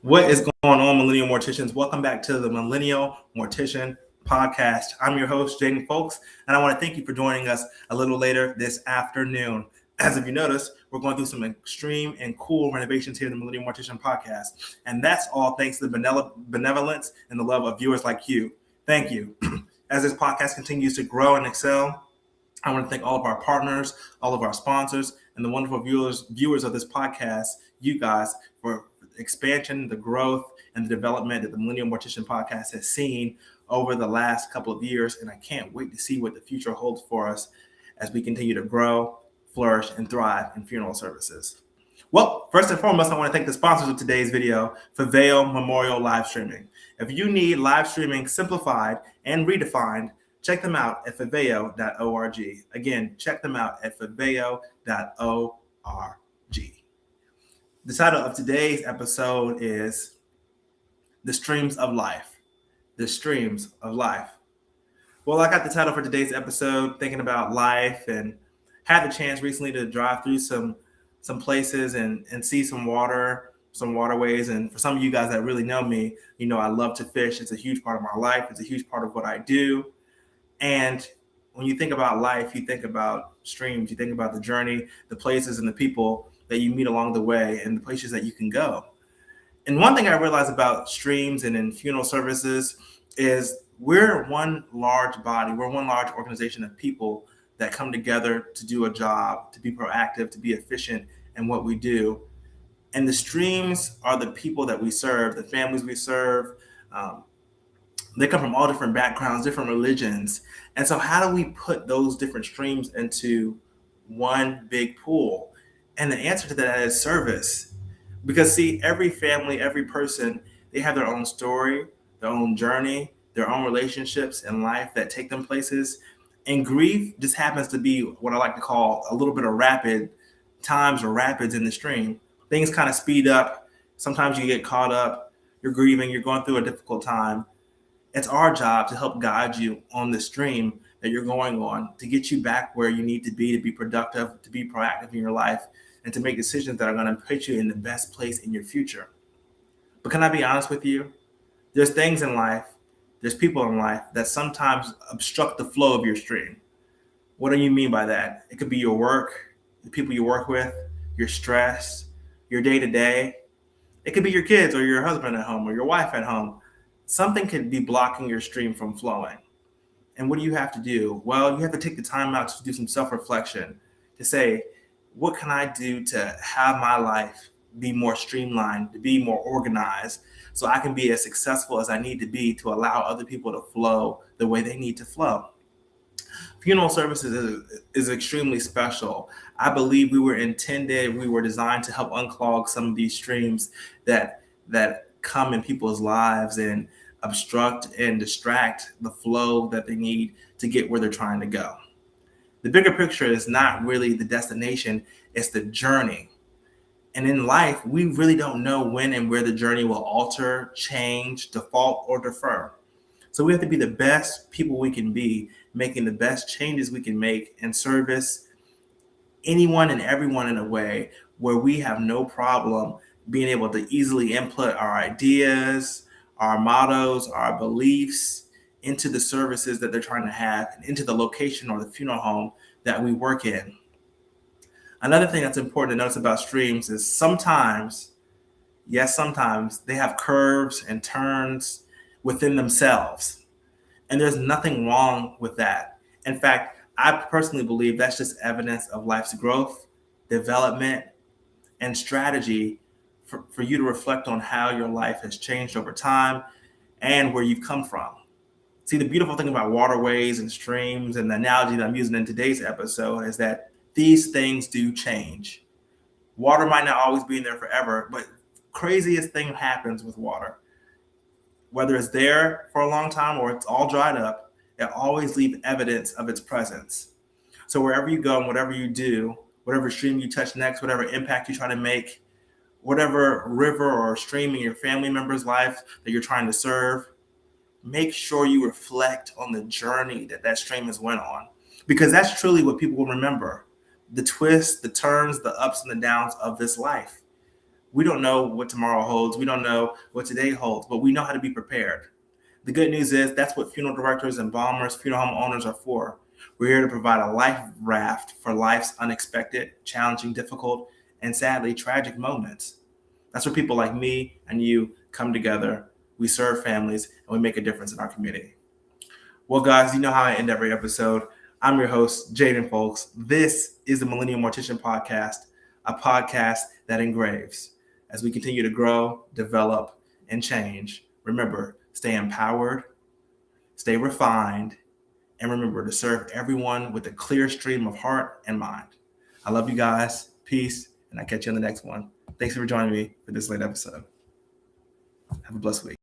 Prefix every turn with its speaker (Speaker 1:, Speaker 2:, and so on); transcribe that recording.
Speaker 1: What is going on, Millennial Morticians? Welcome back to the Millennial Mortician Podcast. I'm your host, Jaden Fowlkes, and I want to thank you for joining us a little later this afternoon. As if you noticed, we're going through some extreme and cool renovations here in the Millennial Mortician Podcast, and that's all thanks to the benevolence and the love of viewers like you. Thank you. As this podcast continues to grow and excel, I want to thank all of our partners, all of our sponsors, and the wonderful viewers of this podcast, you guys, for expansion, the growth, and the development that the Millennial Mortician Podcast has seen over the last couple of years. And I can't wait to see what the future holds for us as we continue to grow, flourish, and thrive in funeral services. Well, first and foremost, I want to thank the sponsors of today's video, Faveo Memorial Live Streaming. If you need live streaming simplified and redefined, check them out at faveo.org. Again, check them out at faveo.org. The title of today's episode is The Streams of Life. The Streams of Life. Well, I got the title for today's episode thinking about life, and had the chance recently to drive through some places and see some waterways. And for some of you guys that really know me, you know I love to fish. It's a huge part of my life. It's a huge part of what I do. And when you think about life, you think about streams, you think about the journey, the places and the people that you meet along the way and the places that you can go. And one thing I realized about streams and in funeral services is we're one large body, we're one large organization of people that come together to do a job, to be proactive, to be efficient in what we do. And the streams are the people that we serve, the families we serve. They come from all different backgrounds, different religions. And so how do we put those different streams into one big pool? And the answer to that is service. Because see, every family, every person, they have their own story, their own journey, their own relationships in life that take them places. And grief just happens to be what I like to call a little bit of rapid times or rapids in the stream. Things kind of speed up. Sometimes you get caught up, you're grieving, you're going through a difficult time. It's our job to help guide you on the stream that you're going on, to get you back where you need to be productive, to be proactive in your life, and to make decisions that are going to put you in the best place in your future. But can I be honest with you? There's things in life, there's people in life that sometimes obstruct the flow of your stream. What do you mean by that? It could be your work, the people you work with, your stress, your day-to-day. It could be your kids or your husband at home or your wife at home. Something could be blocking your stream from flowing. And what do you have to do? Well, you have to take the time out to do some self-reflection, to say, what can I do to have my life be more streamlined, to be more organized, so I can be as successful as I need to be to allow other people to flow the way they need to flow. Funeral services is extremely special. I believe we were designed to help unclog some of these streams that come in people's lives and obstruct and distract the flow that they need to get where they're trying to go. The bigger picture is not really the destination, it's the journey. And in life, we really don't know when and where the journey will alter, change, default, or defer. So we have to be the best people we can be, making the best changes we can make and service anyone and everyone in a way where we have no problem being able to easily input our ideas, our mottos, our beliefs into the services that they're trying to have and into the location or the funeral home that we work in. Another thing that's important to notice about streams is sometimes they have curves and turns within themselves. And there's nothing wrong with that. In fact, I personally believe that's just evidence of life's growth, development, and strategy for you to reflect on how your life has changed over time and where you've come from. See, the beautiful thing about waterways and streams and the analogy that I'm using in today's episode is that these things do change. Water might not always be in there forever, but craziest thing happens with water. Whether it's there for a long time or it's all dried up, it always leaves evidence of its presence. So wherever you go and whatever you do, whatever stream you touch next, whatever impact you try to make, whatever river or stream in your family member's life that you're trying to serve, make sure you reflect on the journey that stream has went on, because that's truly what people will remember. The twists, the turns, the ups and the downs of this life. We don't know what tomorrow holds. We don't know what today holds, but we know how to be prepared. The good news is that's what funeral directors, embalmers, funeral home owners are for. We're here to provide a life raft for life's unexpected, challenging, difficult, and sadly tragic moments. That's where people like me and you come together. We serve families and we make a difference in our community. Well, guys, you know how I end every episode. I'm your host, Jaden Fowlkes. This is the Millennial Mortician Podcast, a podcast that engraves. As we continue to grow, develop, and change, remember, stay empowered, stay refined, and remember to serve everyone with a clear stream of heart and mind. I love you guys. Peace, and I'll catch you on the next one. Thanks for joining me for this late episode. Have a blessed week.